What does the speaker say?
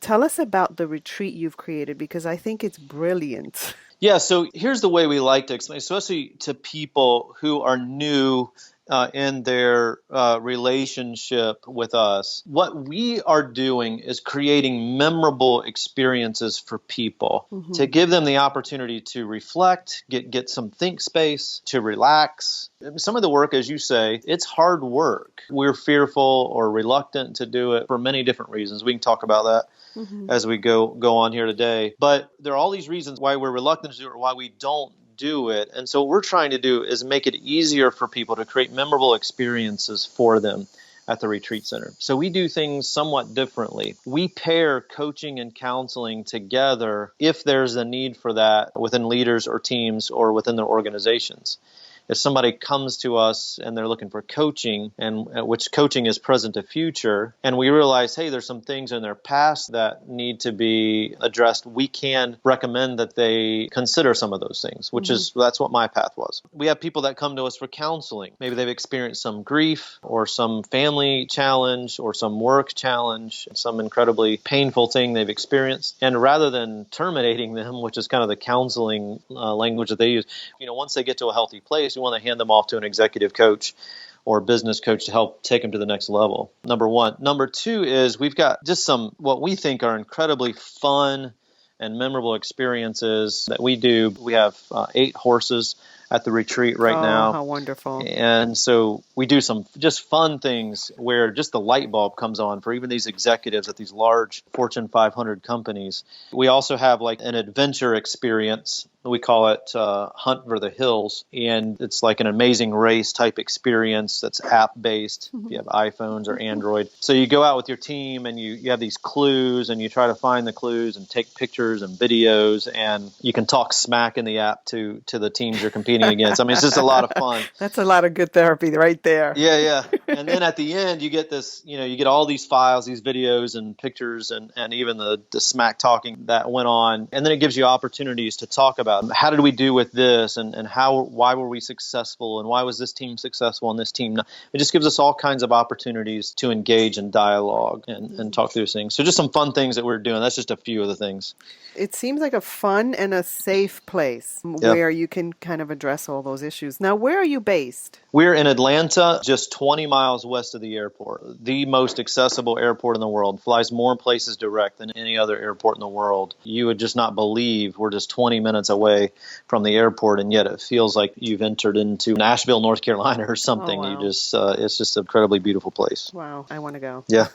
Tell us about the retreat you've created because I think it's brilliant. Yeah, so here's the way we like to explain, especially to people who are new in their relationship with us. What we are doing is creating memorable experiences for people to give them the opportunity to reflect, get some think space, to relax. Some of the work, as you say, it's hard work. We're fearful or reluctant to do it for many different reasons. We can talk about that as we go on here today. But there are all these reasons why we're reluctant to do it or why we don't do it. And so what we're trying to do is make it easier for people to create memorable experiences for them at the retreat center. So we do things somewhat differently. We pair coaching and counseling together if there's a need for that within leaders or teams or within their organizations. If somebody comes to us and they're looking for coaching, and which coaching is present to future, and we realize, hey, there's some things in their past that need to be addressed, we can recommend that they consider some of those things, which is, that's what my path was. We have people that come to us for counseling. Maybe they've experienced some grief or some family challenge or some work challenge, some incredibly painful thing they've experienced. And rather than terminating them, which is kind of the counseling language that they use, once they get to a healthy place, we want to hand them off to an executive coach or business coach to help take them to the next level. Number one. Number two is we've got just some what we think are incredibly fun and memorable experiences that we do. We have 8 horses at the retreat right now. How wonderful. And so we do some just fun things where just the light bulb comes on for even these executives at these large Fortune 500 companies. We also have like an adventure experience. We call it Hunt for the Hills, and it's like an amazing race type experience that's app-based if you have iPhones or Android. So you go out with your team and you have these clues and you try to find the clues and take pictures and videos, and you can talk smack in the app to the teams you're competing against. I mean, it's just a lot of fun. That's a lot of good therapy right there. Yeah. And then at the end, you get this, you get all these files, these videos and pictures and even the smack talking that went on. And then it gives you opportunities to talk about how did we do with this and why were we successful and why was this team successful and this team not. It just gives us all kinds of opportunities to engage in dialogue and talk through things. So just some fun things that we're doing. That's just a few of the things. It seems like a fun and a safe place where you can kind of address all those issues. Now, where are you based? We're in Atlanta, just 20 miles west of the airport, the most accessible airport in the world. Flies more places direct than any other airport in the world. You would just not believe we're just 20 minutes away from the airport, and yet it feels like you've entered into Nashville, North Carolina or something. Oh, wow. It's just an incredibly beautiful place. Wow, I want to go. Yeah.